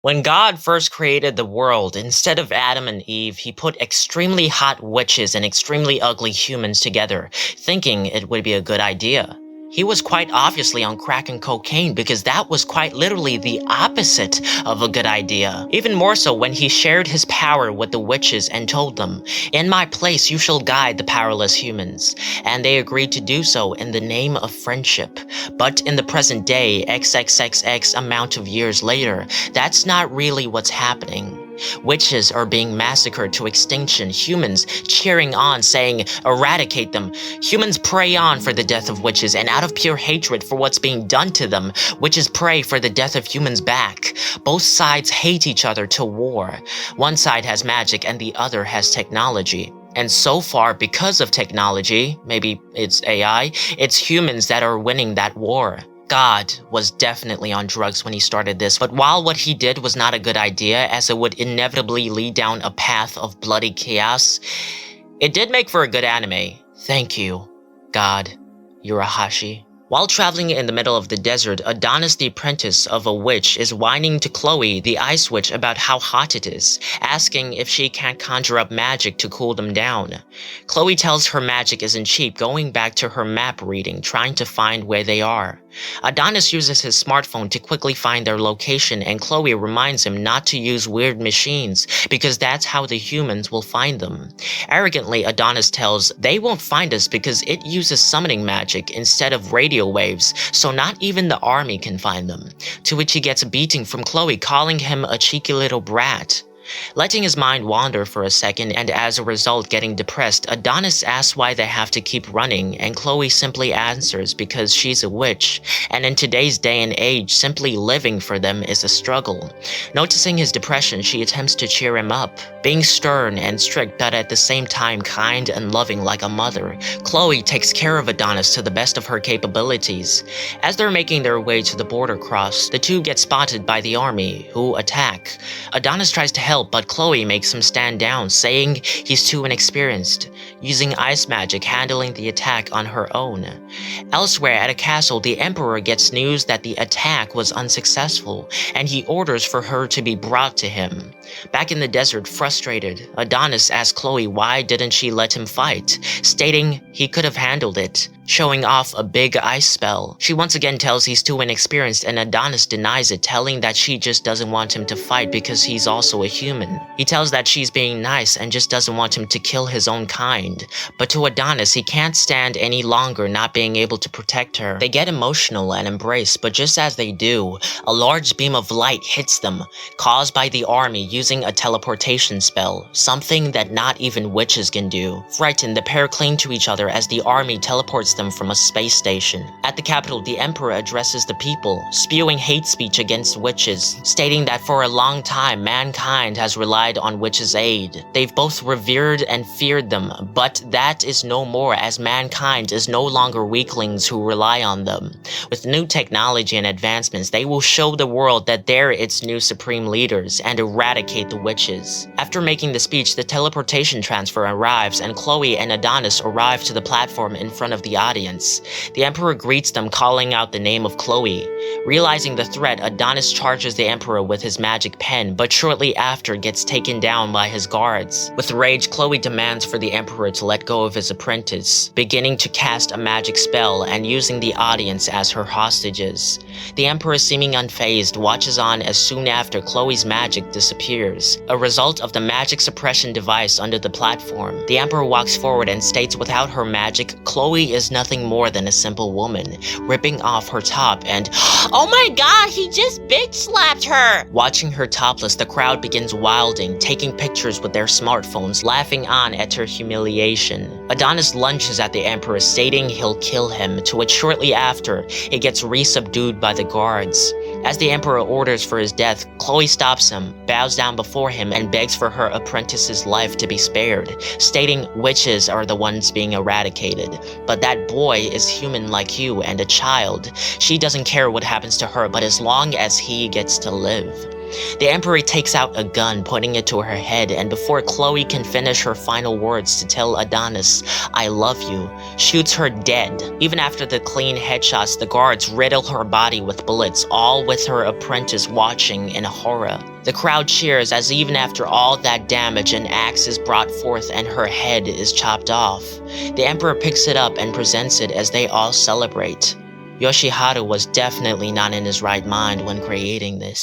When God first created the world, instead of Adam and Eve, he put extremely hot witches and extremely ugly humans together, thinking it would be a good idea. He was quite obviously on crack and cocaine because that was quite literally the opposite of a good idea. Even more so when he shared his power with the witches and told them, "In my place you shall guide the powerless humans." And they agreed to do so in the name of friendship. But in the present day, XXXX amount of years later, that's not really what's happening. Witches are being massacred to extinction, humans cheering on saying, "Eradicate them." Humans pray on for the death of witches, and out of pure hatred for what's being done to them, witches pray for the death of humans back. Both sides hate each other to war. One side has magic and the other has technology. And so far, because of technology, maybe it's AI, it's humans that are winning that war. God was definitely on drugs when he started this, but while what he did was not a good idea as it would inevitably lead down a path of bloody chaos, it did make for a good anime. Thank you, God, Yurahashi. While traveling in the middle of the desert, Adonis the apprentice of a witch is whining to Chloe, the ice witch, about how hot it is, asking if she can't conjure up magic to cool them down. Chloe tells her magic isn't cheap, going back to her map reading, trying to find where they are. Adonis uses his smartphone to quickly find their location, and Chloe reminds him not to use weird machines because that's how the humans will find them. Arrogantly, Adonis tells, "They won't find us because it uses summoning magic instead of radio waves, so not even the army can find them." To which he gets a beating from Chloe, calling him a cheeky little brat. Letting his mind wander for a second and as a result getting depressed, Adonis asks why they have to keep running, and Chloe simply answers because she's a witch, and in today's day and age, simply living for them is a struggle. Noticing his depression, she attempts to cheer him up. Being stern and strict but at the same time kind and loving like a mother, Chloe takes care of Adonis to the best of her capabilities. As they're making their way to the border cross, the two get spotted by the army, who attack. Adonis tries to help, but Chloe makes him stand down, saying he's too inexperienced, using ice magic handling the attack on her own. Elsewhere at a castle, the Emperor gets news that the attack was unsuccessful, and he orders for her to be brought to him. Back in the desert, frustrated, Adonis asks Chloe why didn't she let him fight, stating he could have handled it, showing off a big ice spell. She once again tells he's too inexperienced, and Adonis denies it, telling that she just doesn't want him to fight because he's also a human. He tells that she's being nice and just doesn't want him to kill his own kind. But to Adonis, he can't stand any longer not being able to protect her. They get emotional and embrace, but just as they do, a large beam of light hits them, caused by the army using a teleportation spell, something that not even witches can do. Frightened, the pair cling to each other as the army teleports them from a space station. At the capital, the Emperor addresses the people, spewing hate speech against witches, stating that for a long time, mankind has relied on witches' aid. They've both revered and feared them, but that is no more as mankind is no longer weaklings who rely on them. With new technology and advancements, they will show the world that they're its new supreme leaders and eradicate the witches. After making the speech, the teleportation transfer arrives, and Chloe and Adonis arrive to the platform in front of the audience. The Emperor greets them, calling out the name of Chloe. Realizing the threat, Adonis charges the Emperor with his magic pen, but shortly after gets taken down by his guards. With rage, Chloe demands for the Emperor to let go of his apprentice, beginning to cast a magic spell and using the audience as her hostages. The Emperor, seeming unfazed, watches on as soon after Chloe's magic disappears, a result of the magic suppression device under the platform. The Emperor walks forward and states without her magic, Chloe is nothing more than a simple woman, ripping off her top and, "Oh my god, he just bitch slapped her!" Watching her topless, the crowd begins wilding, taking pictures with their smartphones, laughing on at her humiliation. Adonis lunges at the Emperor, stating he'll kill him, to which shortly after, he gets re-subdued by the guards. As the Emperor orders for his death, Chloe stops him, bows down before him, and begs for her apprentice's life to be spared, stating witches are the ones being eradicated, but that boy is human like you and a child. She doesn't care what happens to her, but as long as he gets to live. The Emperor takes out a gun, putting it to her head, and before Chloe can finish her final words to tell Adonis, "I love you," shoots her dead. Even after the clean headshots, the guards riddle her body with bullets, all with her apprentice watching in horror. The crowd cheers as even after all that damage, an axe is brought forth and her head is chopped off. The Emperor picks it up and presents it as they all celebrate. Yoshiharu was definitely not in his right mind when creating this.